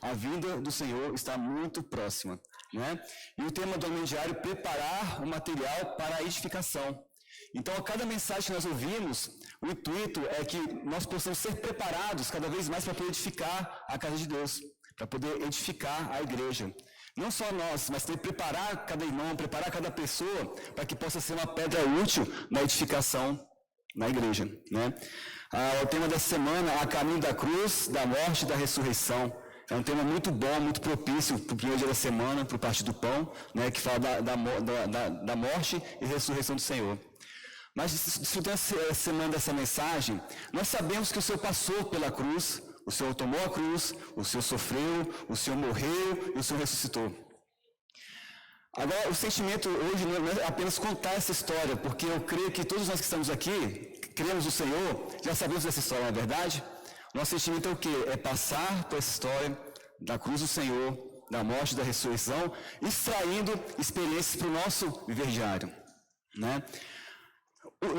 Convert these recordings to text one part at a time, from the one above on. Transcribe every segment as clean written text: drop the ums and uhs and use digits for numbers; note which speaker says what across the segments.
Speaker 1: A vinda do Senhor está muito próxima, né? E o tema do Homem Diário, preparar o material para a edificação. Então, a cada mensagem que nós ouvimos, o intuito é que nós possamos ser preparados cada vez mais para poder edificar a casa de Deus, para poder edificar a igreja. Não só nós, mas também preparar cada irmão, preparar cada pessoa, para que possa ser uma pedra útil na edificação na igreja, né? O tema dessa semana é a caminho da cruz, da morte e da ressurreição. É um tema muito bom, muito propício para o primeiro dia da semana, para o Parte do Pão, né, que fala da morte e ressurreição do Senhor. Mas, estudando essa semana dessa mensagem, nós sabemos que o Senhor passou pela cruz, o Senhor tomou a cruz, o Senhor sofreu, o Senhor morreu e o Senhor ressuscitou. Agora, o sentimento hoje não é apenas contar essa história, porque eu creio que todos nós que estamos aqui, cremos no Senhor, já sabemos dessa história, não é verdade? Nosso sentimento é o quê? É passar por essa história da cruz do Senhor, da morte e da ressurreição, extraindo experiências para o nosso viver diário, né?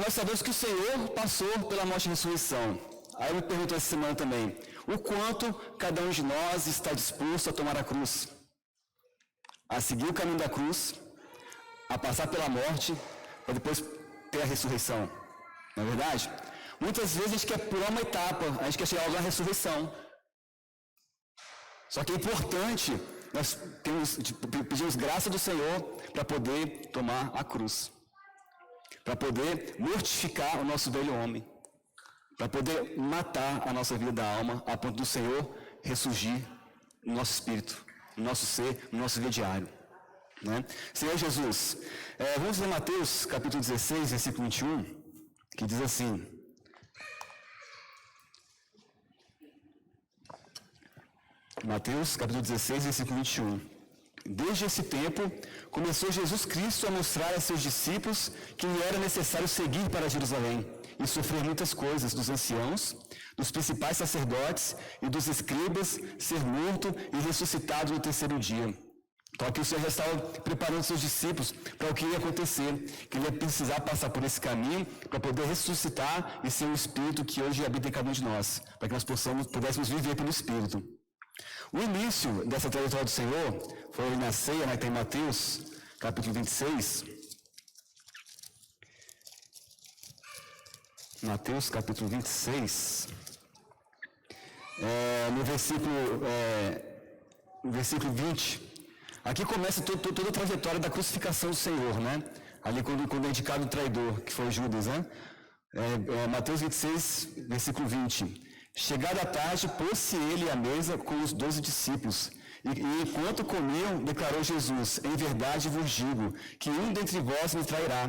Speaker 1: Nós sabemos que o Senhor passou pela morte e ressurreição. Aí eu me pergunto essa semana também, o quanto cada um de nós está disposto a tomar a cruz, a seguir o caminho da cruz, a passar pela morte, para depois ter a ressurreição, não é verdade? Muitas vezes a gente quer pular uma etapa, a gente quer chegar logo na ressurreição. Só que é importante nós pedimos graça do Senhor para poder tomar a cruz, para poder mortificar o nosso velho homem, para poder matar a nossa vida da alma, a ponto do Senhor ressurgir no nosso espírito, no nosso ser, no nosso dia diário, né? Senhor Jesus, vamos ler Mateus capítulo 16, versículo 21, que diz assim: Mateus capítulo 16, versículo 21. Desde esse tempo, começou Jesus Cristo a mostrar a seus discípulos que lhe era necessário seguir para Jerusalém e sofrer muitas coisas dos anciãos, dos principais sacerdotes e dos escribas, ser morto e ressuscitado no terceiro dia. Então aqui o Senhor já estava preparando seus discípulos para o que ia acontecer, que ele ia precisar passar por esse caminho para poder ressuscitar e ser um Espírito que hoje habita em cada um de nós, para que nós pudéssemos viver pelo Espírito. O início dessa trajetória do Senhor foi na ceia, né, que tem Mateus, capítulo 26. Mateus, capítulo 26. No versículo 20. Aqui começa toda a trajetória da crucificação do Senhor, né? Ali quando é indicado o traidor, que foi Judas, né? Mateus 26, versículo 20. Chegada a tarde, pôs-se ele à mesa com os 12 discípulos, e enquanto comiam, declarou Jesus: em verdade vos digo, que um dentre vós me trairá.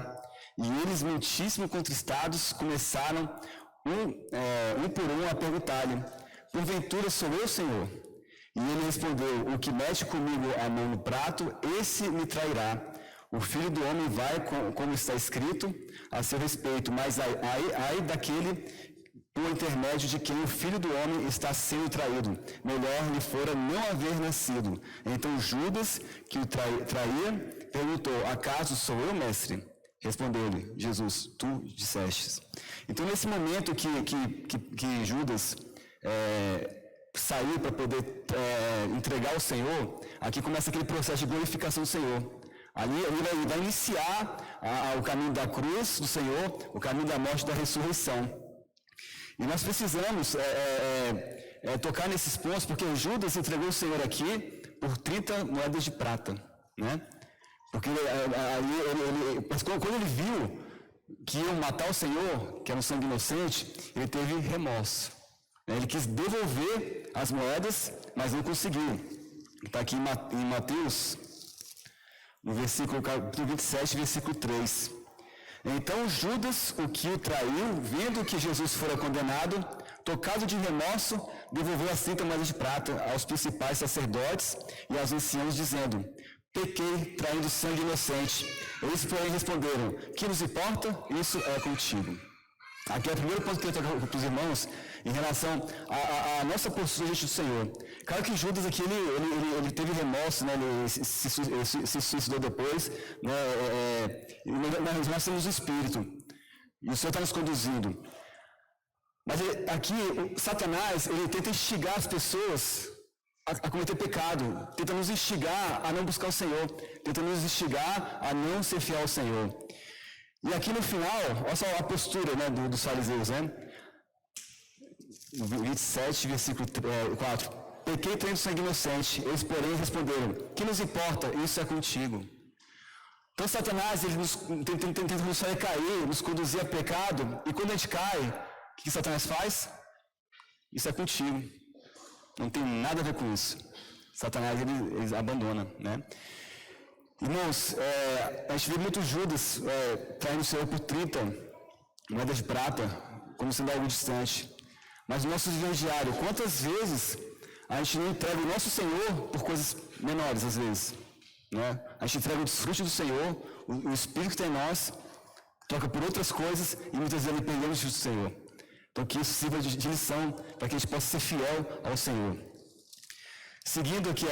Speaker 1: E eles, muitíssimo contristados, começaram um por um a perguntar-lhe: porventura sou eu, Senhor? E ele respondeu: o que mete comigo a mão no prato, esse me trairá. O Filho do Homem vai, como está escrito a seu respeito, mas ai daquele por intermédio de quem o Filho do Homem está sendo traído. Melhor lhe fora não haver nascido. Então Judas, que o traía, perguntou: acaso sou eu, mestre? Respondeu-lhe Jesus: tu dissestes. Então, nesse momento que Judas saiu para poder entregar ao Senhor, aqui começa aquele processo de glorificação do Senhor. Ali ele vai iniciar o caminho da cruz do Senhor, o caminho da morte e da ressurreição. E nós precisamos tocar nesses pontos, porque Judas entregou o Senhor aqui por 30 moedas de prata, né? Porque quando ele viu que iam matar o Senhor, que era um sangue inocente, ele teve remorso. Ele quis devolver as moedas, mas não conseguiu. Está aqui em Mateus, no versículo 27, versículo 3. Então Judas, o que o traiu, vendo que Jesus fora condenado, tocado de remorso, devolveu as 30 moedas de prata aos principais sacerdotes e aos anciãos, dizendo: pequei traindo sangue inocente. Eles, porém, responderam: que nos importa? Isso é contigo. Aqui é o primeiro ponto que eu quero tocar para os irmãos em relação à nossa postura diante do Senhor. Claro que Judas aqui, ele teve remorso, né? Ele se suicidou depois, né? Mas nós temos o Espírito, e o Senhor está nos conduzindo. Mas aqui, Satanás, ele tenta instigar as pessoas a cometer pecado, tenta nos instigar a não buscar o Senhor, tenta nos instigar a não ser fiel ao Senhor. E aqui no final, olha só a postura, né, dos fariseus, né? No 27, versículo 4. Pequei tendo sangue inocente, eles porém responderam, que nos importa, isso é contigo. Então Satanás, ele tenta nos fazer cair, nos conduzir a pecado, e quando a gente cai, o que Satanás faz? Isso é contigo. Não tem nada a ver com isso. Satanás, ele abandona, né? Irmãos, a gente vê muito Judas traindo o Senhor por 30 moedas de prata, como sendo algo distante. Mas no nosso viver diário, quantas vezes a gente não entrega o nosso Senhor por coisas menores, às vezes, né? A gente entrega o desfrute do Senhor, o Espírito que tem em nós, troca por outras coisas e muitas vezes ele perdemos o desfrute do Senhor. Então que isso sirva de lição para que a gente possa ser fiel ao Senhor. Seguindo aqui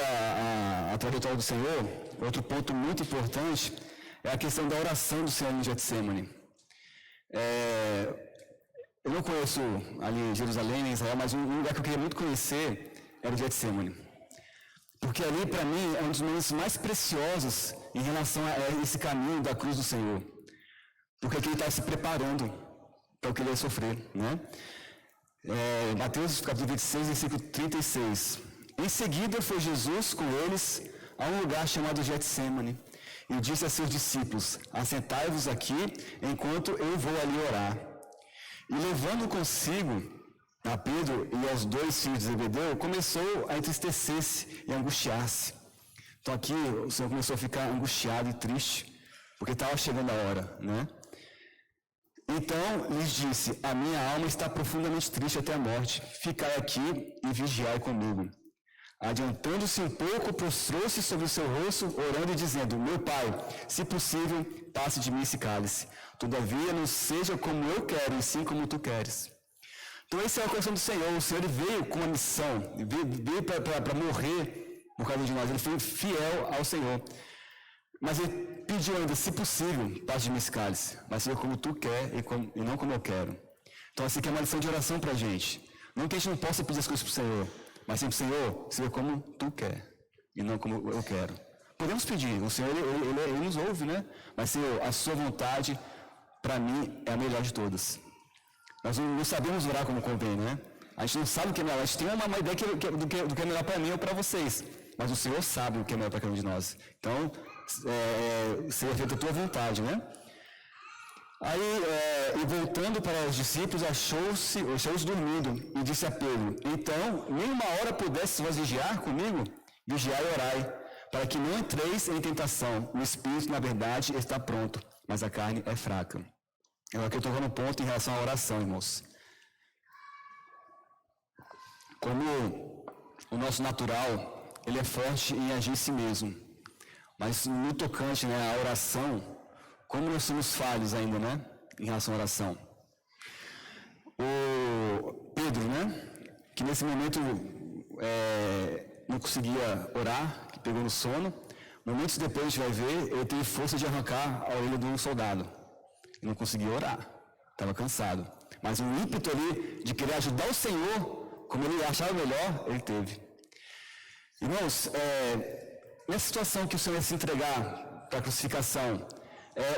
Speaker 1: a trajetória do Senhor, outro ponto muito importante é a questão da oração do Senhor em Getsemane. Eu não conheço ali em Jerusalém, em Israel, mas um lugar que eu queria muito conhecer era o Getsemane. Porque ali, para mim, é um dos momentos mais preciosos em relação a esse caminho da cruz do Senhor. Porque aqui ele está se preparando para o que ele ia sofrer, né? Mateus capítulo 26, versículo 36. Em seguida foi Jesus com eles a um lugar chamado Getsemane e disse a seus discípulos, assentai-vos aqui enquanto eu vou ali orar. E levando consigo a Pedro e aos 2 filhos de Zebedeu, começou a entristecer-se e angustiar-se. Então aqui o Senhor começou a ficar angustiado e triste, porque estava chegando a hora, né? Então lhes disse, a minha alma está profundamente triste até a morte, ficai aqui e vigiai comigo. Adiantando-se um pouco, prostrou-se sobre o seu rosto, orando e dizendo, meu Pai, se possível, passe de mim esse cálice. Todavia não seja como eu quero, e sim como tu queres. Então esse é o coração do Senhor. O Senhor veio com uma missão, veio para morrer por causa de nós. Ele foi fiel ao Senhor. Mas ele pediu ainda, se possível, passe de mim esse cálice, mas seja como tu quer e não como eu quero. Então essa aqui é uma lição de oração para a gente. Não que a gente não possa pedir as coisas para o Senhor, mas sempre, Senhor, seja como tu quer e não como eu quero. Podemos pedir, o Senhor, ele nos ouve, né? Mas, Senhor, a sua vontade, para mim, é a melhor de todas. Nós não sabemos orar como convém, né? A gente não sabe o que é melhor. A gente tem uma ideia do que é melhor para mim ou para vocês. Mas o Senhor sabe o que é melhor para cada um de nós. Então, seja feita a tua vontade, né? Aí, e voltando para os discípulos, achou-os dormindo e disse a Pedro, então, nem uma hora pudesse vós vigiar comigo? Vigiai e orai, para que não entreis em tentação. O espírito, na verdade, está pronto, mas a carne é fraca. Agora aqui eu estou no ponto em relação à oração, irmãos. Como o nosso natural, ele é forte em agir em si mesmo. Mas no tocante, né, à oração, como nós somos falhos ainda, né, em relação à oração. O Pedro, né, que nesse momento não conseguia orar, que pegou no sono, momentos depois a gente vai ver, ele teve força de arrancar a orelha de um soldado. Ele não conseguia orar, estava cansado. Mas o ímpeto ali de querer ajudar o Senhor, como ele achava melhor, ele teve. Irmãos, nessa situação que o Senhor ia se entregar para a crucificação,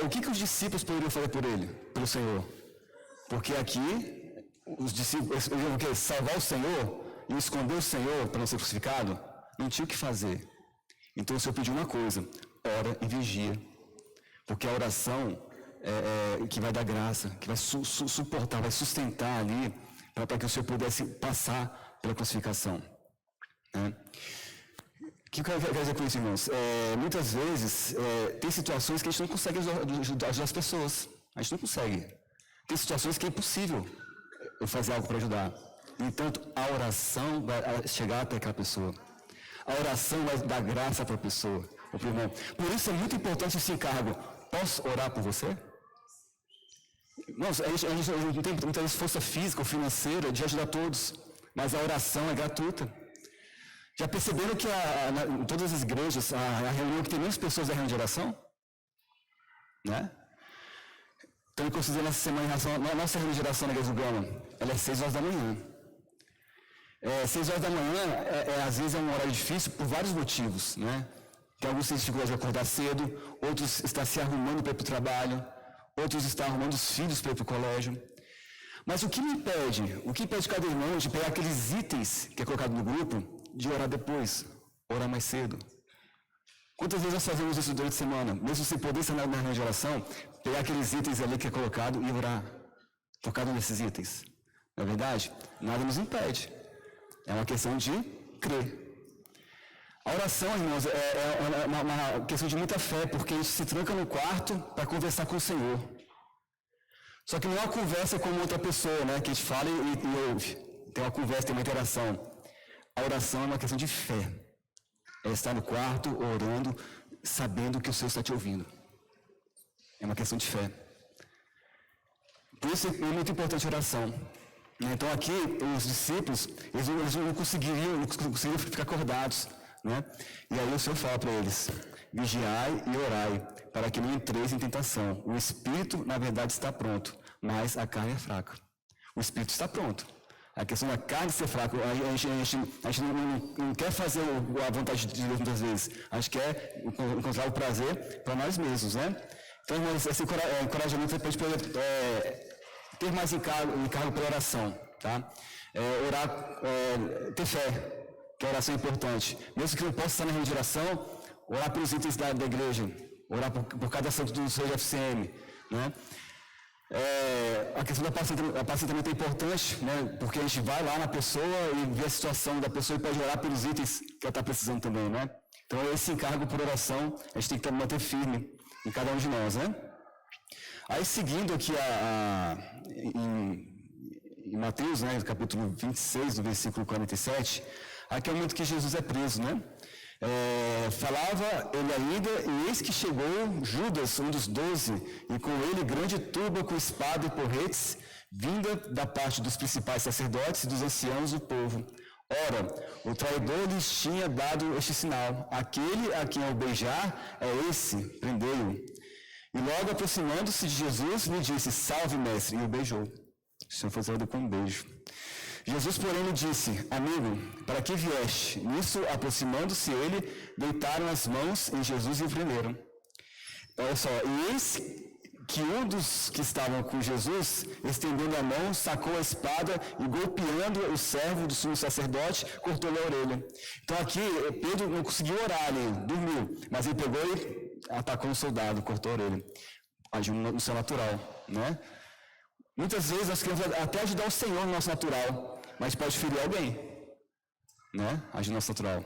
Speaker 1: o que os discípulos poderiam fazer por ele, pelo Senhor? Porque aqui, os discípulos iam salvar o Senhor e esconder o Senhor para não ser crucificado? Não tinha o que fazer. Então o Senhor pediu uma coisa, ora e vigia. Porque a oração que vai dar graça, que vai suportar, vai sustentar ali, para que o Senhor pudesse passar pela crucificação. Né? O que eu quero dizer com isso, irmãos? Muitas vezes, tem situações que a gente não consegue ajudar as pessoas. A gente não consegue. Tem situações que é impossível eu fazer algo para ajudar. No entanto, a oração vai chegar até aquela pessoa. A oração vai dar graça para a pessoa, ou para o irmão. Por isso é muito importante esse encargo. Posso orar por você? Irmãos, a gente não tem muitas vezes força física ou financeira de ajudar todos. Mas a oração é gratuita. Já perceberam que em todas as igrejas, a reunião que tem menos pessoas é a reunião de oração? Né? Então, eu considero nessa semana, em relação à nossa reunião de oração na Igreja do Gama, ela é 6 horas da manhã. 6 horas da manhã, às vezes é um horário difícil por vários motivos, né? Tem alguns que têm dificuldade de acordar cedo, outros estão se arrumando para ir para o trabalho, outros estão arrumando os filhos para ir para o colégio. Mas o que impede cada irmão de pegar aqueles itens que é colocado no grupo, de orar depois, orar mais cedo? Quantas vezes nós fazemos isso durante a semana? Mesmo sem poder estar na reunião de oração, pegar aqueles itens ali que é colocado e orar, focado nesses itens. Não é verdade? Nada nos impede. É uma questão de crer. A oração, irmãos, é uma questão de muita fé, porque a gente se tranca no quarto para conversar com o Senhor. Só que não é uma conversa com outra pessoa, né? Que a gente fala e ouve. Tem uma conversa, tem uma interação. A oração é uma questão de fé. É estar no quarto, orando, sabendo que o Senhor está te ouvindo. É uma questão de fé. Por isso é muito importante a oração. Então aqui, os discípulos, eles não conseguiriam ficar acordados, né? E aí o Senhor fala para eles: vigiai e orai, para que não entreis em tentação. O espírito, na verdade, está pronto, mas a carne é fraca. O espírito está pronto. A questão da carne ser fraca, a gente não quer fazer a vontade de Deus muitas vezes. A gente quer encontrar o prazer para nós mesmos, né? Então, esse encorajamento você pode ter mais encargo pela oração, tá? Orar, ter fé, que a oração é importante. Mesmo que não possa estar na reunião de oração, orar pelos itens da igreja, orar por cada santo do seu FCM, né? A questão da apacentamento é importante, né? Porque a gente vai lá na pessoa e vê a situação da pessoa e pode orar pelos itens que ela está precisando também, né? Então, esse encargo por oração, a gente tem que manter firme em cada um de nós, né? Aí, seguindo aqui em Mateus, né, no capítulo 26, do versículo 47, aqui é o momento que Jesus é preso, né? Falava ele ainda, e eis que chegou Judas, um dos 12, e com ele grande turba com espada e porretes, vinda da parte dos principais sacerdotes e dos anciãos do povo. Ora, o traidor lhes tinha dado este sinal: aquele a quem eu beijar é esse, prendei-o. E logo aproximando-se de Jesus, lhe disse: salve, mestre, e o beijou. O Senhor foi saído com um beijo. Jesus, porém, lhe disse: amigo, para que vieste? Nisso, aproximando-se ele, deitaram as mãos em Jesus e o prenderam. Olha só, e eis que um dos que estavam com Jesus, estendendo a mão, sacou a espada e, golpeando o servo do sumo sacerdote, cortou-lhe a orelha. Então aqui, Pedro não conseguiu orar ali, dormiu, mas ele pegou e atacou um soldado, cortou a orelha. Agiu no seu natural, né? Muitas vezes nós queremos até ajudar o Senhor no nosso natural, mas pode ferir alguém, né? Agir no nosso natural.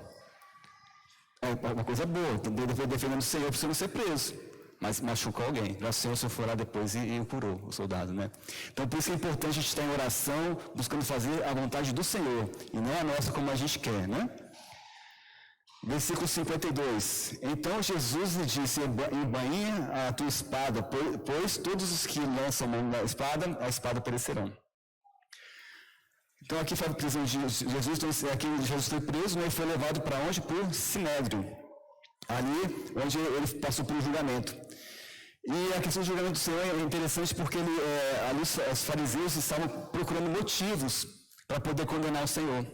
Speaker 1: É uma coisa boa, defendendo o Senhor para você não ser preso, mas machucou alguém. Já o Senhor foi lá depois e o curou, o soldado, né? Então, por isso que é importante a gente estar em oração, buscando fazer a vontade do Senhor, e não a nossa como a gente quer, né? Versículo 52. Então Jesus lhe disse: embainha a tua espada, pois todos os que lançam a mão da espada, a espada perecerão. Então aqui fala a prisão de Jesus, então aqui Jesus foi preso, né, e foi levado para onde? Para o Sinédrio, ali onde ele passou pelo julgamento. E a questão do julgamento do Senhor é interessante porque ali os fariseus estavam procurando motivos para poder condenar o Senhor.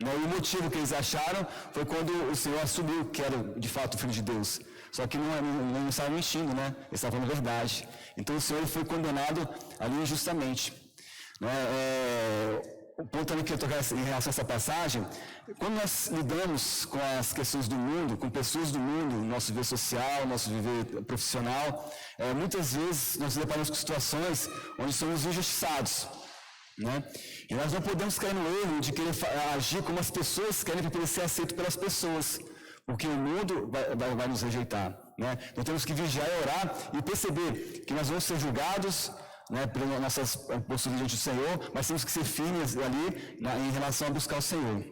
Speaker 1: E o motivo que eles acharam foi quando o Senhor assumiu que era de fato o Filho de Deus. Só que não estava mentindo, né? Ele estava falando a verdade. Então o Senhor foi condenado ali injustamente. O ponto também que eu tocar em relação a essa passagem: quando nós lidamos com as questões do mundo, com pessoas do mundo, nosso viver social, nosso viver profissional, muitas vezes nós nos deparamos com situações onde somos injustiçados, né? E nós não podemos cair no erro de querer agir como as pessoas querem para poder ser aceito pelas pessoas, porque o mundo vai nos rejeitar, né? Então temos que vigiar e orar e perceber que nós vamos ser julgados, né, pelas nossas posturas diante do Senhor, mas temos que ser firmes ali em relação a buscar o Senhor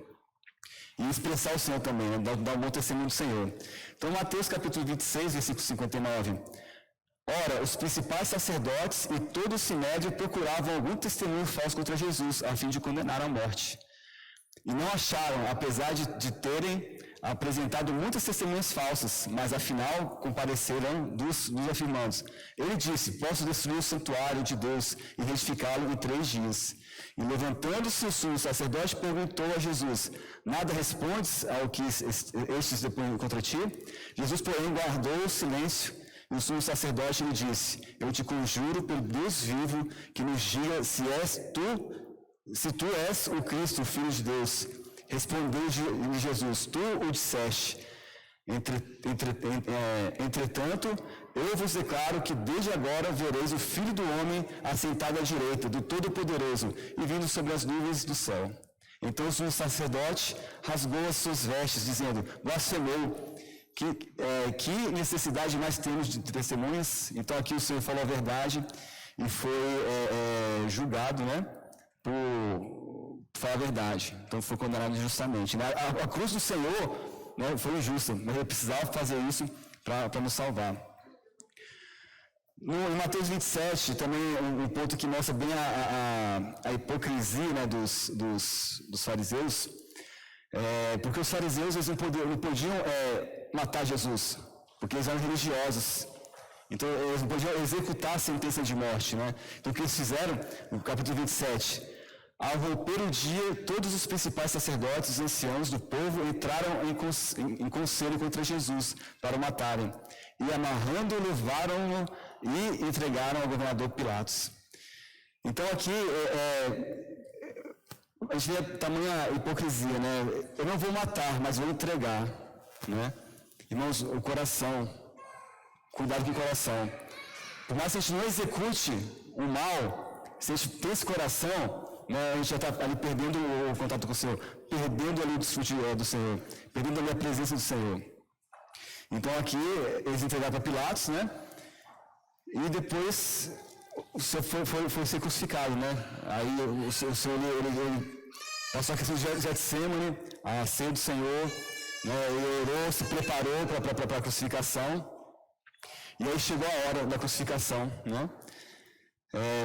Speaker 1: e expressar o Senhor também, né, dar um bom testemunho do Senhor. Então, Mateus capítulo 26, versículo 59. Ora, os principais sacerdotes e todo o sinédrio procuravam algum testemunho falso contra Jesus, a fim de condenar à morte. E não acharam, apesar de terem apresentado muitas testemunhas falsas, mas afinal compareceram dos afirmandos. Ele disse: posso destruir o santuário de Deus e reedificá-lo em 3 dias. E levantando-se o sumo sacerdote, perguntou a Jesus: nada respondes ao que estes depõem contra ti? Jesus, porém, guardou o silêncio, e o sumo sacerdote lhe disse: eu te conjuro pelo Deus vivo, que nos diga se tu és o Cristo, o Filho de Deus. Respondeu-lhe Jesus: tu o disseste. Entretanto, eu vos declaro que desde agora vereis o Filho do Homem assentado à direita do Todo-Poderoso e vindo sobre as nuvens do céu. Então o sumo sacerdote rasgou as suas vestes, dizendo: blasfemou. Que necessidade mais temos de testemunhas? Então aqui o Senhor falou a verdade e foi julgado, né, por falar a verdade. Então foi condenado injustamente. A cruz do Senhor, né, foi injusta, mas ele precisava fazer isso para nos salvar. Em Mateus 27, também um ponto que mostra bem a hipocrisia, né, dos fariseus, porque os fariseus eles não podiam matar Jesus, porque eles eram religiosos. Então eles não podiam executar a sentença de morte, né? Então o que eles fizeram, no capítulo 27, ao romper o dia, todos os principais sacerdotes e anciãos do povo entraram em conselho contra Jesus para o matarem. E amarrando-o, levaram-no e entregaram ao governador Pilatos. Então aqui a gente vê a tamanha hipocrisia, né? Eu não vou matar, mas vou entregar, né? Irmãos, o coração, cuidado com o coração. Por mais que a gente não execute o mal, se a gente tem esse coração, né, a gente já está ali perdendo o contato com o Senhor, perdendo ali o desfrute do Senhor, perdendo ali a presença do Senhor. Então aqui eles entregaram para Pilatos, né? E depois o Senhor foi ser crucificado, né? Aí o Senhor ele passou a questão de Getsemane, a ceia do Senhor, né? Ele orou, se preparou para a crucificação. E aí chegou a hora da crucificação, né?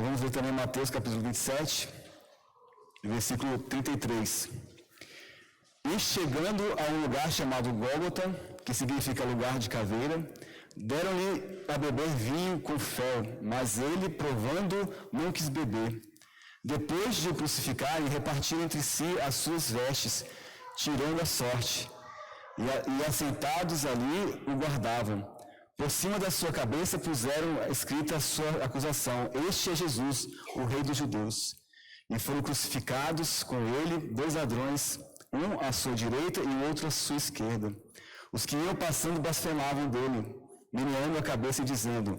Speaker 1: Vamos ver também Mateus capítulo 27, versículo 33. E chegando a um lugar chamado Gólgota, que significa lugar de caveira, deram-lhe a beber vinho com fel, mas ele, provando, não quis beber. Depois de o crucificarem, repartiram entre si as suas vestes, tirando a sorte, e assentados ali o guardavam. Por cima da sua cabeça puseram escrita a sua acusação: este é Jesus, o Rei dos Judeus. E foram crucificados com ele 2 ladrões, um à sua direita e o outro à sua esquerda. Os que iam passando blasfemavam dele, meneando a cabeça e dizendo: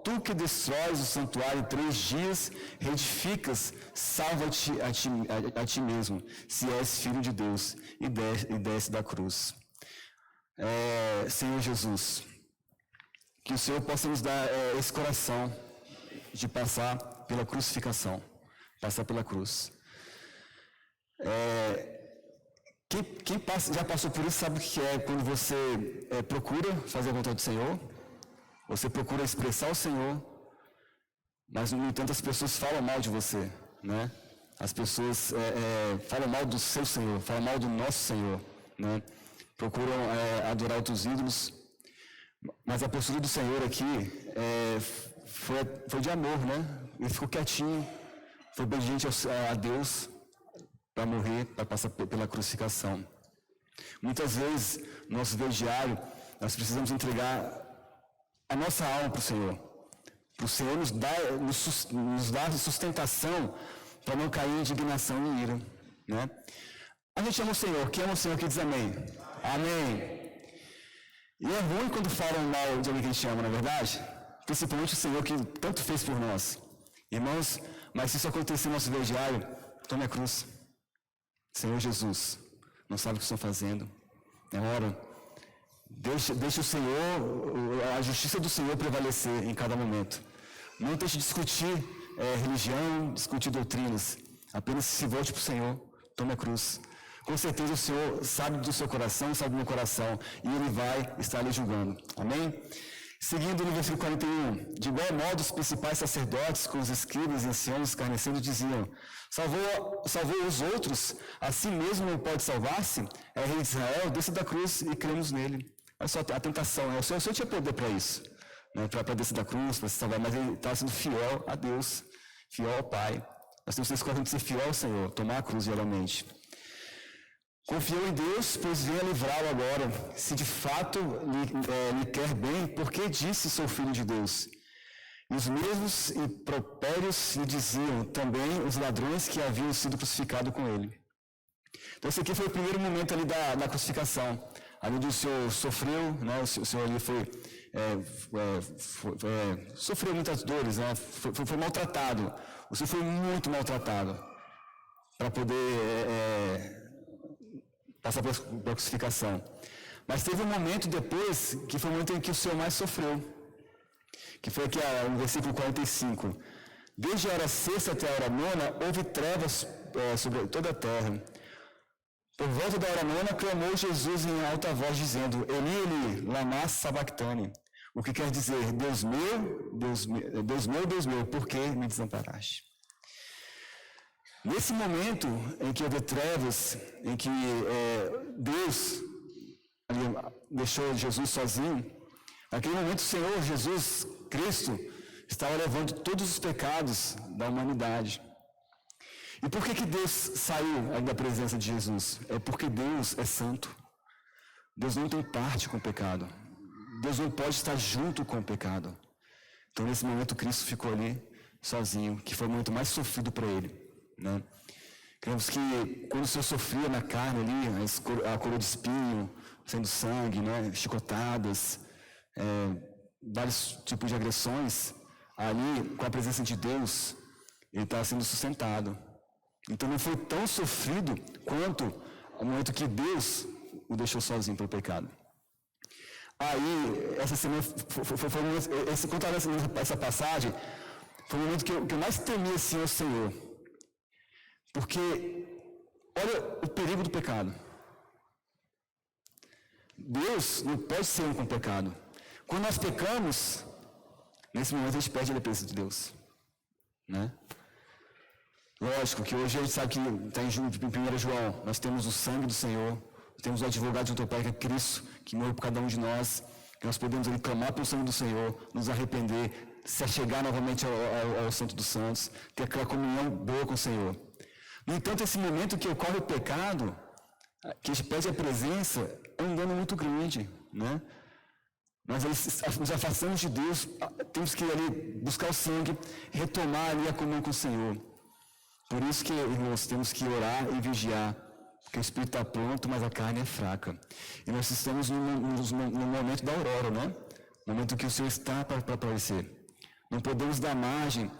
Speaker 1: tu que destróis o santuário em 3 dias, reedificas, salva-te a ti mesmo, se és filho de Deus, e desce da cruz. Senhor Jesus, que o Senhor possa nos dar esse coração de passar pela crucificação, passar pela cruz. Quem já passou por isso sabe o que é quando você procura fazer a vontade do Senhor, você procura expressar o Senhor, mas no entanto as pessoas falam mal de você, né? As pessoas falam mal do seu Senhor, falam mal do nosso Senhor, né? Procuram adorar outros ídolos, mas a postura do Senhor aqui foi de amor, né? Ele ficou quietinho, foi obediente a Deus para morrer, para passar pela crucificação. Muitas vezes, no nosso dia diário, nós precisamos entregar a nossa alma para o Senhor nos dar sustentação para não cair em indignação e ira, né? A gente ama o Senhor. Quem ama o Senhor aqui diz amém. Amém. E é ruim quando falam mal de alguém que a gente ama, não é verdade? Principalmente o Senhor que tanto fez por nós. Irmãos, mas se isso acontecer no nosso dia diário, tome a cruz. Senhor Jesus, não sabe o que estão fazendo. Ora, deixe o Senhor, a justiça do Senhor prevalecer em cada momento. Não deixe de discutir religião, discutir doutrinas. Apenas se volte para o Senhor, tome a cruz. Com certeza o Senhor sabe do seu coração, sabe do meu coração, e Ele vai estar lhe julgando. Amém? Seguindo no versículo 41, de igual modo os principais sacerdotes com os escribas e anciãos escarnecendo diziam, salvou os outros, assim mesmo não pode salvar-se? É rei de Israel, desça da cruz e cremos nele. Olha só a tentação, o Senhor tinha poder para isso, né, para descer da cruz, para se salvar, mas ele estava sendo fiel a Deus, fiel ao Pai. Nós temos que escolher de ser fiel ao Senhor, tomar a cruz geralmente. Confiou em Deus, pois venha livrá-lo agora. Se de fato lhe quer bem, por que disse sou filho de Deus? E os mesmos impropérios lhe diziam também os ladrões que haviam sido crucificados com ele. Então esse aqui foi o primeiro momento ali da crucificação. Ali onde o Senhor sofreu, né? O Senhor ali sofreu muitas dores, né? Foi maltratado. O Senhor foi muito maltratado para poder passar pela crucificação. Mas teve um momento depois, que foi o momento em que o Senhor mais sofreu, que foi aqui no versículo 45. Desde a hora sexta até a hora nona, houve trevas sobre toda a terra. Por volta da hora nona, clamou Jesus em alta voz, dizendo, Eli, Eli, lama sabachthani, o que quer dizer, Deus meu, Deus meu, Deus meu, por que me desamparaste? Nesse momento em que houve trevas, em que Deus deixou Jesus sozinho, naquele momento o Senhor Jesus Cristo estava levando todos os pecados da humanidade. E por que Deus saiu da presença de Jesus? É porque Deus é santo. Deus não tem parte com o pecado. Deus não pode estar junto com o pecado. Então nesse momento Cristo ficou ali sozinho, que foi o momento mais sofrido para ele. Né? Cremos que quando o Senhor sofria na carne ali, a coroa de espinho, sendo sangue, né? Chicotadas, vários tipos de agressões, ali com a presença de Deus, ele estava sendo sustentado. Então não foi tão sofrido quanto o momento que Deus o deixou sozinho pelo pecado. Aí, essa semana, contando essa passagem, foi o momento que eu mais temia assim ao Senhor. Porque, olha o perigo do pecado. Deus não pode ser um com o pecado. Quando nós pecamos, nesse momento a gente perde a dependência de Deus. Né? Lógico que hoje a gente sabe que está em 1 João, nós temos o sangue do Senhor, temos o advogado junto ao Pai, que é Cristo, que morreu por cada um de nós, que nós podemos ali clamar pelo sangue do Senhor, nos arrepender, se achegar novamente ao Santo dos Santos, ter aquela comunhão boa com o Senhor. No entanto, esse momento que ocorre o pecado, que a gente pede a presença, é um dano muito grande, né? Nós nos afastamos de Deus, temos que ir ali buscar o sangue, retomar ali a comunhão com o Senhor. Por isso que, irmãos, temos que orar e vigiar, porque o Espírito está pronto, mas a carne é fraca. E nós estamos no momento da aurora, né? No momento que o Senhor está para aparecer. Não podemos dar margem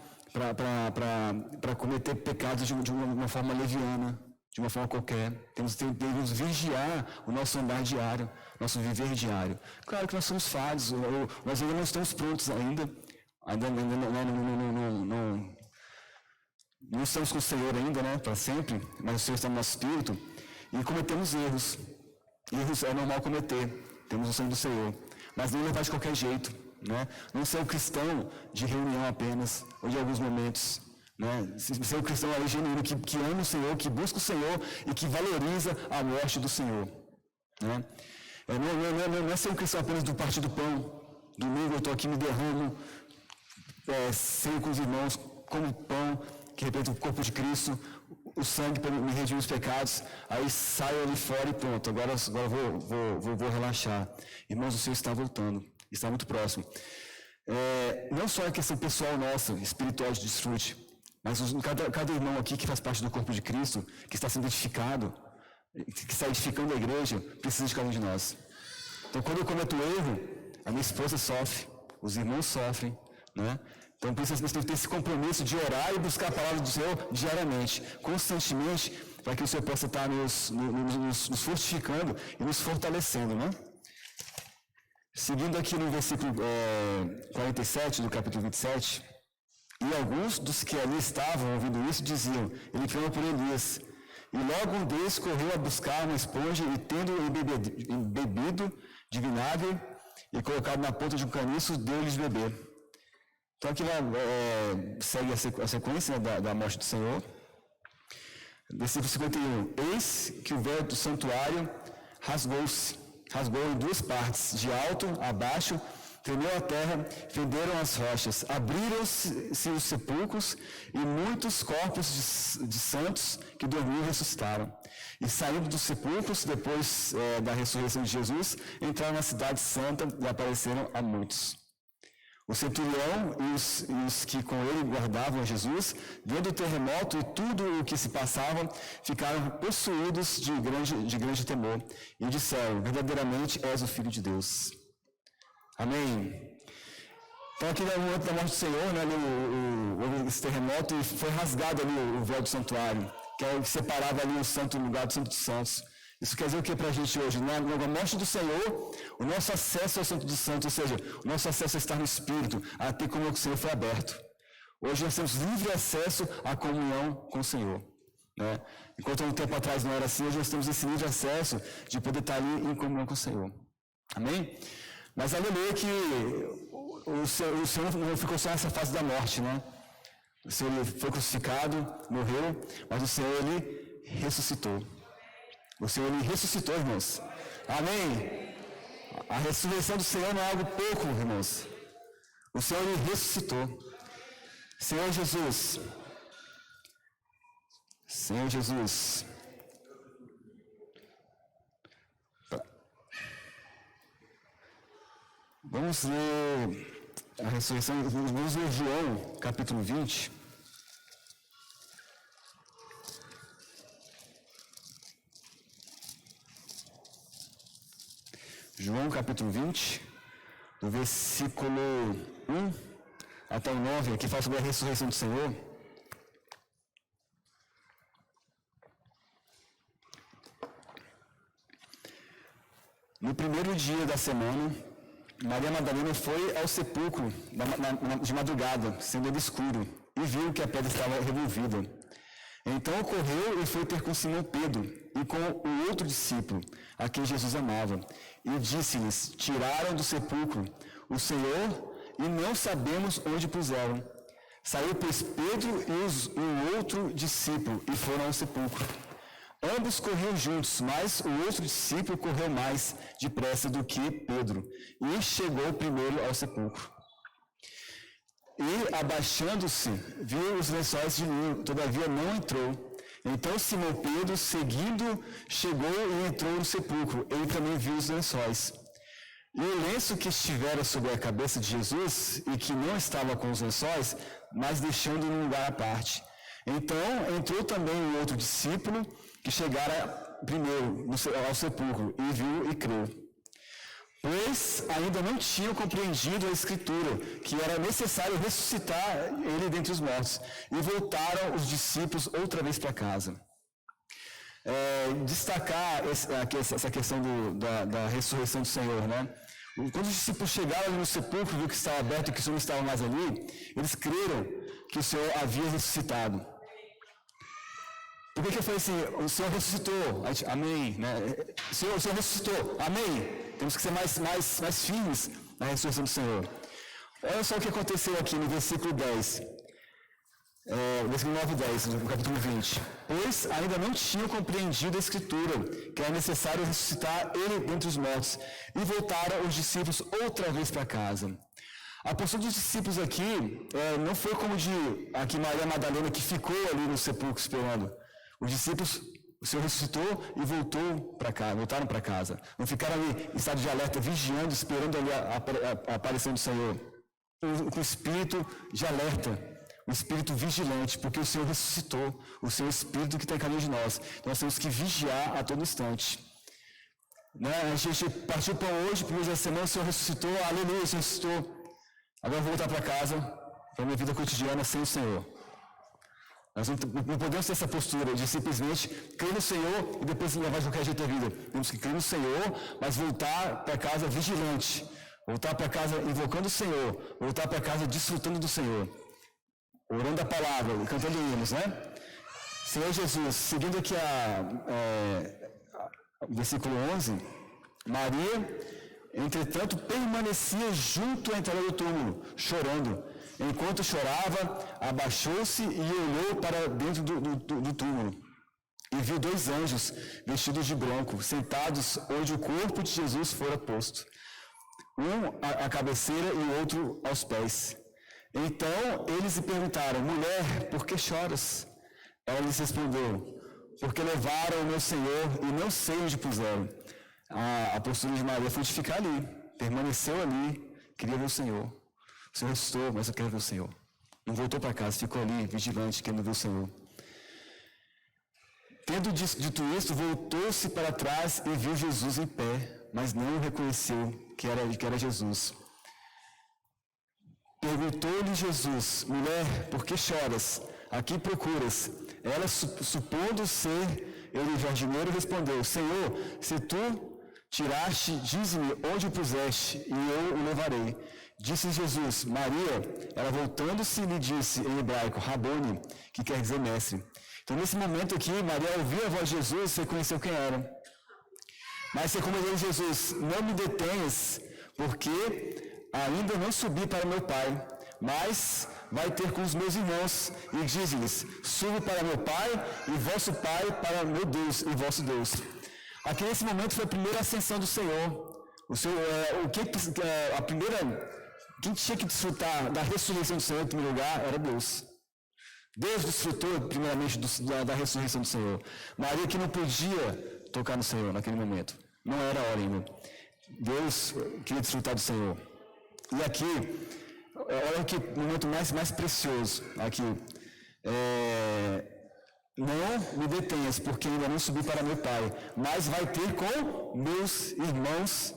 Speaker 1: para cometer pecados de uma forma leviana, de uma forma qualquer. Devemos vigiar o nosso andar diário, nosso viver diário. Claro que nós somos falhos, nós ainda não estamos prontos ainda não estamos com o Senhor ainda, né, para sempre, mas o Senhor está no nosso espírito, e cometemos erros. Erros é normal cometer, temos o sangue do Senhor, mas não levar de qualquer jeito. Né? Não ser um cristão de reunião apenas, ou de alguns momentos. Né? Ser um cristão ali genuíno, que ama o Senhor, que busca o Senhor e que valoriza a morte do Senhor. Né? Não é ser um cristão apenas do partir do pão. Domingo eu estou aqui, me derramo, ceio com os irmãos, como pão, que representa o corpo de Cristo, o sangue para me redimir os pecados, aí saio ali fora e pronto, agora vou relaxar. Irmãos, o Senhor está voltando. Está muito próximo. Não só a questão pessoal nossa, espiritual de desfrute, mas cada irmão aqui que faz parte do corpo de Cristo, que está sendo edificado, que está edificando a igreja, precisa de cada um de nós. Então, quando eu cometo erro, a minha esposa sofre, os irmãos sofrem, né? Então, por isso, nós temos que ter esse compromisso de orar e buscar a palavra do Senhor diariamente, constantemente, para que o Senhor possa estar nos fortificando e nos fortalecendo, né? Seguindo aqui no versículo 47 do capítulo 27, e alguns dos que ali estavam ouvindo isso diziam, ele clama por Elias. E logo um deles correu a buscar uma esponja e tendo embebido de vinagre e colocado na ponta de um caniço, deu-lhes de beber. Então aqui segue a sequência, né, da morte do Senhor. Versículo 51. Eis que o véu do santuário rasgou em duas partes, de alto a baixo, tremeu a terra, fenderam as rochas, abriram-se os sepulcros, e muitos corpos de santos que dormiam ressuscitaram. E saindo dos sepulcros, depois da ressurreição de Jesus, entraram na cidade santa e apareceram a muitos. O centurião e os que com ele guardavam Jesus, vendo o terremoto e tudo o que se passava, ficaram possuídos de grande temor e disseram: verdadeiramente és o Filho de Deus. Amém. Então aqui no momento da morte do Senhor, né, houve esse terremoto e foi rasgado ali o véu do santuário, que é o que separava ali o santo lugar do Santo dos Santos. Isso quer dizer o que para a gente hoje? Na morte do Senhor, o nosso acesso ao Santo dos Santos, ou seja, o nosso acesso a estar no Espírito, a ter comunhão com o Senhor, foi aberto. Hoje nós temos livre acesso à comunhão com o Senhor. Né? Enquanto um tempo atrás não era assim, hoje nós temos esse livre acesso de poder estar ali em comunhão com o Senhor. Amém? Mas aleluia que o Senhor não ficou só nessa fase da morte, né? O Senhor ele foi crucificado, morreu, mas o Senhor ele ressuscitou. O Senhor ele ressuscitou, irmãos. Amém? A ressurreição do Senhor não é algo pouco, irmãos. O Senhor ele ressuscitou. Senhor Jesus. Senhor Jesus. Vamos ler a ressurreição, vamos ler João, capítulo 20. João, capítulo 20, do versículo 1 até o 9, aqui fala sobre a ressurreição do Senhor. No primeiro dia da semana, Maria Madalena foi ao sepulcro de madrugada, sendo ele escuro, e viu que a pedra estava removida. Então correu e foi ter com Simão Pedro e com o outro discípulo, a quem Jesus amava, e disse-lhes: tiraram do sepulcro o Senhor e não sabemos onde puseram. Saiu, pois, Pedro e o outro discípulo e foram ao sepulcro. Ambos corriam juntos, mas o outro discípulo correu mais depressa do que Pedro, e chegou primeiro ao sepulcro. E, abaixando-se, viu os lençóis de linho, todavia não entrou. Então Simão Pedro, seguindo, chegou e entrou no sepulcro. Ele também viu os lençóis. E o lenço que estivera sobre a cabeça de Jesus, e que não estava com os lençóis, mas deixando num lugar à parte. Então entrou também o outro discípulo, que chegara primeiro ao sepulcro, e viu e creu. Pois ainda não tinham compreendido a Escritura, que era necessário ressuscitar ele dentre os mortos. E voltaram os discípulos outra vez para casa. Destacar essa questão da ressurreição do Senhor, né? Quando os discípulos chegaram ali no sepulcro, viu que estava aberto e que o Senhor não estava mais ali, eles creram que o Senhor havia ressuscitado. Por que eu falei assim, o Senhor ressuscitou, amém, né? O Senhor ressuscitou, amém. Temos que ser mais firmes na ressurreição do Senhor. Olha só o que aconteceu aqui no versículo 10, versículo 9 e 10, no capítulo 20. Pois ainda não tinham compreendido a Escritura, que era necessário ressuscitar ele dentre os mortos, e voltaram os discípulos outra vez para casa. A postura dos discípulos aqui não foi como de aqui Maria Madalena, que ficou ali no sepulcro esperando. Os discípulos, o Senhor ressuscitou e voltaram para casa. Não ficaram ali em estado de alerta, vigiando, esperando ali a aparição do Senhor. Com o espírito de alerta, o espírito vigilante, porque o Senhor ressuscitou, o seu espírito que está em caminho de nós. Então nós temos que vigiar a todo instante. Né? A gente partiu para hoje, primeiro da semana, o Senhor ressuscitou, aleluia, o Senhor ressuscitou. Agora eu vou voltar para casa, para a minha vida cotidiana sem o Senhor. Nós não podemos ter essa postura de simplesmente crer no Senhor e depois levar de qualquer jeito a vida. Temos que crer no Senhor, mas voltar para casa vigilante. Voltar para casa invocando o Senhor. Voltar para casa desfrutando do Senhor. Orando a palavra, cantando hinos, né? Senhor Jesus, seguindo aqui o versículo 11, Maria Entretanto, permanecia junto à entrada do túmulo, chorando. Enquanto chorava, abaixou-se e olhou para dentro do túmulo. E viu 2 anjos, vestidos de branco, sentados onde o corpo de Jesus fora posto. Um à cabeceira e o outro aos pés. Então eles lhe perguntaram: mulher, por que choras? Ela lhes respondeu: porque levaram o meu Senhor e não sei onde puseram. A postura de Maria foi de ficar ali, permaneceu ali, queria ver o Senhor. O Senhor ressuscitou, mas eu quero ver o Senhor. Não voltou para casa, ficou ali, vigilante, querendo ver o Senhor. Tendo dito isso, voltou-se para trás e viu Jesus em pé, mas não o reconheceu que era Jesus. Perguntou-lhe Jesus: mulher, por que choras? A que procuras? Ela, supondo ser ele o jardineiro, respondeu: Senhor, se tu tiraste, dize-me onde o puseste, e eu o levarei. Disse Jesus: Maria. Ela, voltando-se, lhe disse em hebraico: Rabone, que quer dizer mestre. Então, nesse momento aqui, Maria ouviu a voz de Jesus e reconheceu quem era. Mas recomendou Jesus: não me detenhas, porque ainda não subi para meu Pai, mas vai ter com os meus irmãos, e diz-lhes: subo para meu Pai e vosso Pai, para meu Deus e vosso Deus. Aqui nesse momento foi a primeira ascensão do Senhor. Quem tinha que desfrutar da ressurreição do Senhor em primeiro lugar era Deus. Deus desfrutou primeiramente da ressurreição do Senhor. Maria que não podia tocar no Senhor naquele momento. Não era a hora ainda. Deus queria desfrutar do Senhor. E aqui, olha que momento mais precioso. Aqui. Não me detenhas, porque ainda não subi para meu Pai, mas vai ter com meus irmãos.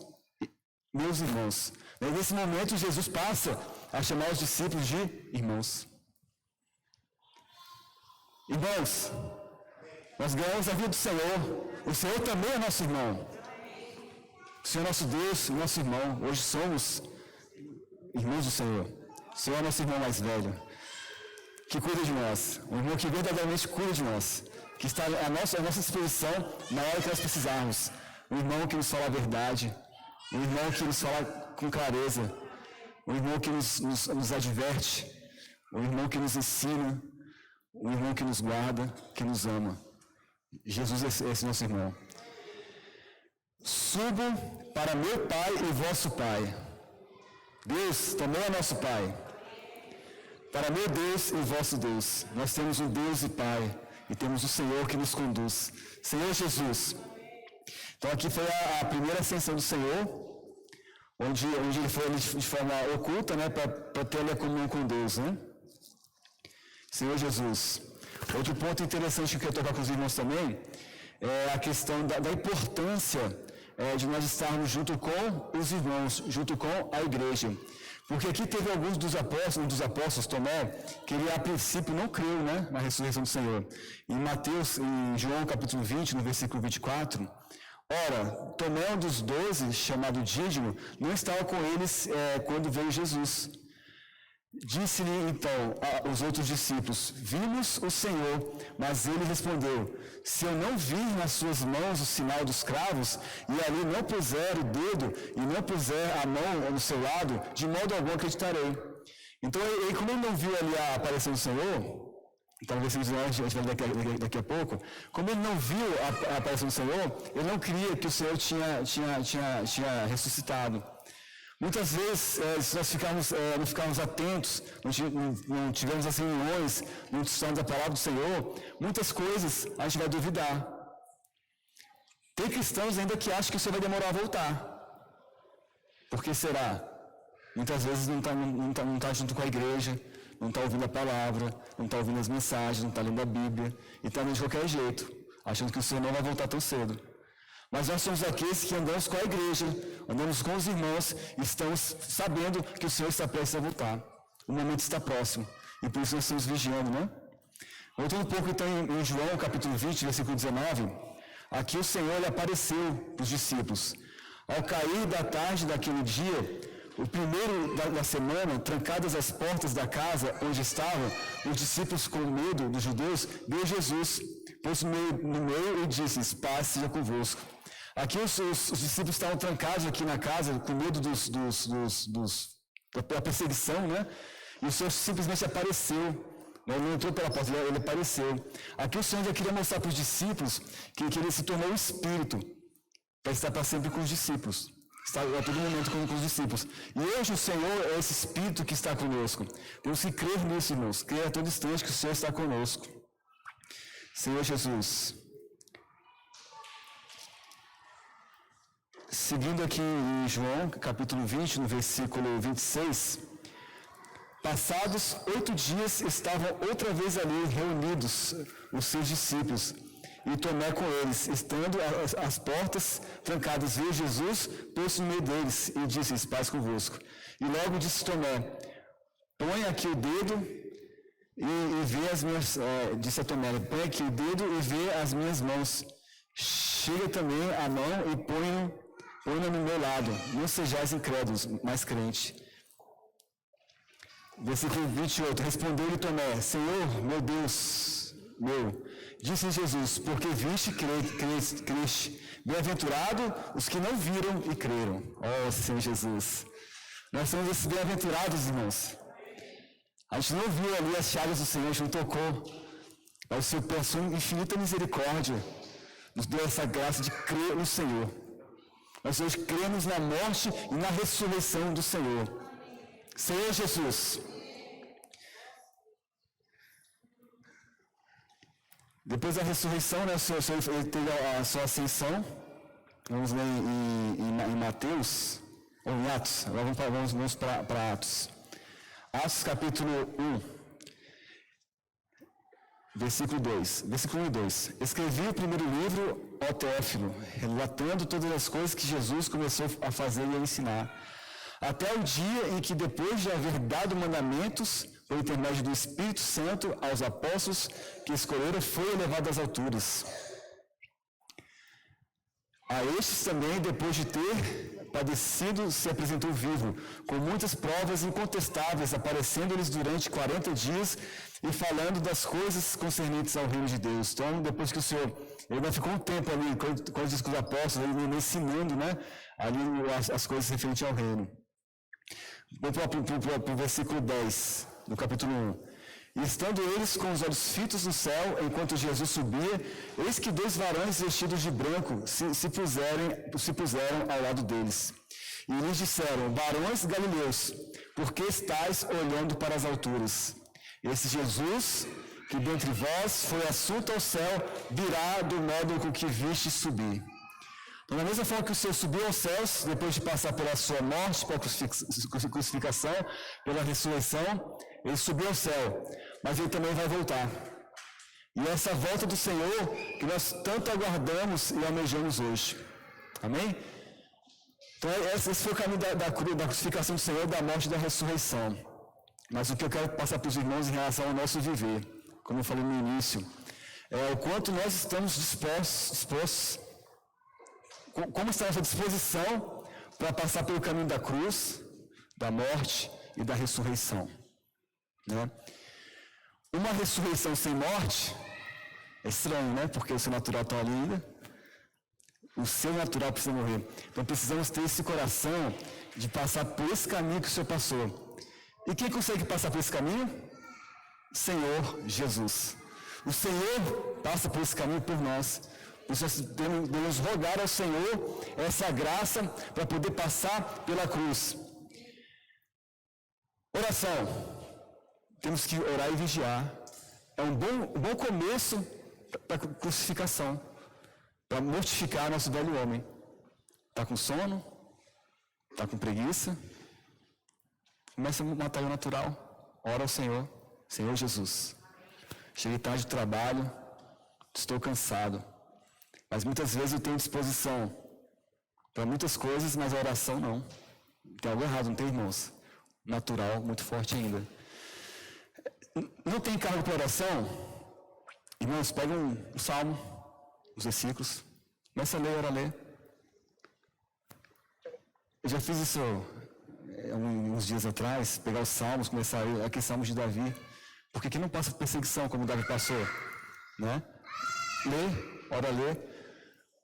Speaker 1: Nesse momento, Jesus passa a chamar os discípulos de irmãos. Irmãos, nós ganhamos a vida do Senhor. O Senhor também é nosso irmão. O Senhor é nosso Deus e nosso irmão. Hoje somos irmãos do Senhor. O Senhor é nosso irmão mais velho, que cuida de nós. Um irmão que verdadeiramente cuida de nós. Que está à nossa disposição na hora que nós precisarmos. Um irmão que nos fala a verdade. Um irmão que nos fala com clareza. Um irmão que nos adverte. Um irmão que nos ensina. Um irmão que nos guarda, que nos ama. Jesus é esse nosso irmão. Subo para meu Pai e vosso Pai. Deus também é nosso Pai. Para meu Deus e vosso Deus. Nós temos um Deus e Pai. E temos o Senhor que nos conduz. Senhor Jesus. Então aqui foi a primeira ascensão do Senhor, onde ele foi de forma oculta, né, para ter a comunhão com Deus, né? Senhor Jesus. Outro ponto interessante que eu quero tocar com os irmãos também é a questão da importância de nós estarmos junto com os irmãos, junto com a igreja. Porque aqui teve alguns um dos apóstolos, Tomé, que ele a princípio não creu, né, na ressurreição do Senhor. Em João capítulo 20, no versículo 24, ora, Tomé, um dos 12, chamado Dídimo, não estava com eles quando veio Jesus. Disse-lhe então aos outros discípulos: vimos o Senhor. Mas ele respondeu: se eu não vir nas suas mãos o sinal dos cravos, e ali não puser o dedo, e não puser a mão no seu lado, de modo algum acreditarei. Então, como ele não viu ali a aparição do Senhor, então a gente vai ver daqui a pouco, como ele não viu a aparição do Senhor, ele não cria que o Senhor tinha ressuscitado. Muitas vezes, se nós não ficarmos atentos, não tivermos as reuniões, não estudamos a palavra do Senhor, muitas coisas a gente vai duvidar. Tem cristãos ainda que acham que o Senhor vai demorar a voltar. Por que será? Muitas vezes não está junto com a igreja, não está ouvindo a palavra, não está ouvindo as mensagens, não está lendo a Bíblia, e está indo de qualquer jeito, achando que o Senhor não vai voltar tão cedo. Mas nós somos aqueles que andamos com a igreja, andamos com os irmãos e estamos sabendo que o Senhor está prestes a voltar. O momento está próximo e por isso nós estamos vigiando, né? Voltando um pouco então em João capítulo 20, versículo 19, aqui o Senhor ele apareceu para os discípulos. Ao cair da tarde daquele dia, o primeiro da semana, trancadas as portas da casa onde estavam, os discípulos com medo dos judeus, viu Jesus, pôs no meio e disse: paz seja convosco. Aqui os discípulos estavam trancados aqui na casa, com medo da perseguição, né? E o Senhor simplesmente apareceu. Ele não entrou pela porta, ele apareceu. Aqui o Senhor já queria mostrar para os discípulos que ele se tornou um Espírito, para estar para sempre com os discípulos. Está a todo momento com os discípulos. E hoje o Senhor é esse Espírito que está conosco. Temos que crer nisso, irmãos. Crer a todo instante que o Senhor está conosco. Senhor Jesus. Seguindo aqui em João, capítulo 20, no versículo 26. Passados 8 dias, estavam outra vez ali reunidos os seus discípulos, e Tomé com eles. Estando as portas trancadas, veio Jesus, pôs-se no meio deles, e disse-lhes: paz convosco. E logo disse Tomé: põe aqui o dedo e vê as minhas... disse a Tomé: põe aqui o dedo e vê as minhas mãos. Chega também a mão e põe-na no meu lado. Não sejais incrédulos, mas crente. Versículo 28, respondeu-lhe Tomé: Senhor, meu Deus, meu. Disse Jesus: porque viste, creste. Bem-aventurado os que não viram e creram. Oh, Senhor Jesus. Nós somos esses bem-aventurados, irmãos. A gente não viu ali as chagas do Senhor, a gente não tocou. Mas o Senhor, por sua infinita misericórdia, nos deu essa graça de crer no Senhor. Nós hoje cremos na morte e na ressurreição do Senhor. Senhor Jesus. Depois da ressurreição, né, o Senhor ele teve a sua ascensão. Vamos ler em Mateus, ou em Atos. Agora vamos para Atos. Atos capítulo 1, versículo 2. Versículo 1 e 2. Escrevi o primeiro livro, ó Teófilo, relatando todas as coisas que Jesus começou a fazer e a ensinar, até o dia em que, depois de haver dado mandamentos, por intermédio do Espírito Santo, aos apóstolos que escolheram, foi elevado às alturas. A estes também, depois de ter padecido, se apresentou vivo, com muitas provas incontestáveis, aparecendo-lhes durante 40 dias e falando das coisas concernentes ao reino de Deus. Então, depois que o Senhor, ele não ficou um tempo ali, quando disse com os apóstolos, ele ensinando, né, ali as coisas referentes ao reino. Vamos para o versículo 10, do capítulo 1. E estando eles com os olhos fitos no céu, enquanto Jesus subia, eis que 2 varões vestidos de branco se puseram ao lado deles. E lhes disseram: varões galileus, por que estáis olhando para as alturas? Esse Jesus, que dentre vós foi assunto ao céu, virá do modo com que viste subir. Então, da mesma forma que o Senhor subiu aos céus, depois de passar pela sua morte, pela crucificação, pela ressurreição, ele subiu ao céu, mas ele também vai voltar. E essa volta do Senhor que nós tanto aguardamos e almejamos hoje. Amém? Então, esse foi o caminho da crucificação do Senhor, da morte e da ressurreição. Mas o que eu quero passar para os irmãos em relação ao nosso viver, como eu falei no início, é o quanto nós estamos dispostos, como está a nossa disposição para passar pelo caminho da cruz, da morte e da ressurreição. Né? Uma ressurreição sem morte é estranho, né? Porque o seu natural está ali ainda. O seu natural precisa morrer. Então precisamos ter esse coração de passar por esse caminho que o Senhor passou. E quem consegue passar por esse caminho? Senhor Jesus. O Senhor passa por esse caminho por nós. Nós devemos rogar ao Senhor essa graça para poder passar pela cruz. Oração. Temos que orar e vigiar. É um bom começo para a crucificação, para mortificar nosso velho homem. Está com sono? Está com preguiça? Começa a matar o natural. Ora ao Senhor. Senhor Jesus, cheguei tarde do trabalho, estou cansado. Mas muitas vezes eu tenho disposição para muitas coisas, mas a oração não. Tem algo errado, não tem, irmãos? Natural, muito forte ainda. Não tem cargo para oração? Irmãos, pega um salmo, os versículos, começa a ler, ora a ler. Eu já fiz isso uns dias atrás, pegar os salmos, começar a ler aqui salmos de Davi. Porque aqui não passa perseguição como Davi passou, né? Lê, ora lê.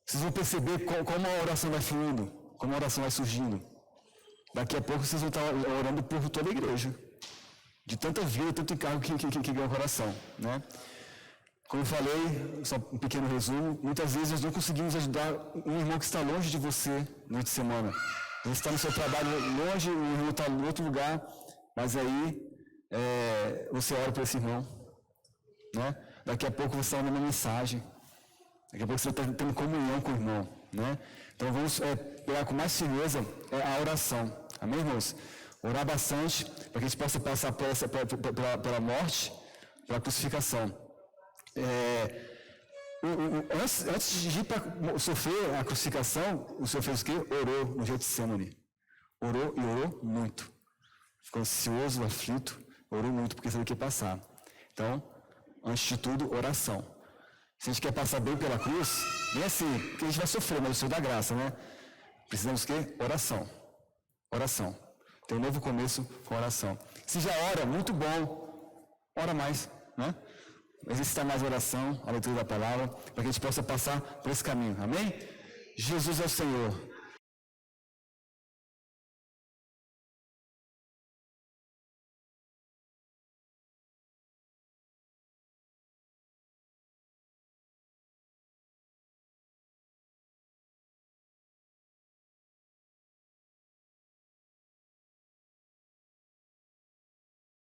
Speaker 1: Vocês vão perceber como a oração vai fluindo, como a oração vai surgindo. Daqui a pouco vocês vão estar orando por toda a igreja. De tanta vida, tanto encargo que ganha o coração, né? Como eu falei, só um pequeno resumo, muitas vezes nós não conseguimos ajudar um irmão que está longe de você durante a semana. Você está no seu trabalho longe, o irmão está em outro lugar, mas aí você ora por esse irmão, né? Daqui a pouco você está mandando uma mensagem, daqui a pouco você está tendo comunhão com o irmão, né? Então vamos pegar com mais firmeza a oração, amém, irmãos? Orar bastante para que a gente possa passar pela morte, pela crucificação. Antes de ir para sofrer a crucificação, o Senhor fez o quê? Orou no Getsemane. Orou e orou muito. Ficou ansioso, aflito, orou muito porque sabia que ia passar. Então, antes de tudo, oração. Se a gente quer passar bem pela cruz, nem assim, porque a gente vai sofrer, mas o Senhor dá graça, né? Precisamos o quê? Oração. Oração. Tem um novo começo com oração. Se já ora, muito bom, ora mais, né? Exercitar mais a oração, a leitura da palavra, para que a gente possa passar por esse caminho, amém? Jesus é o Senhor.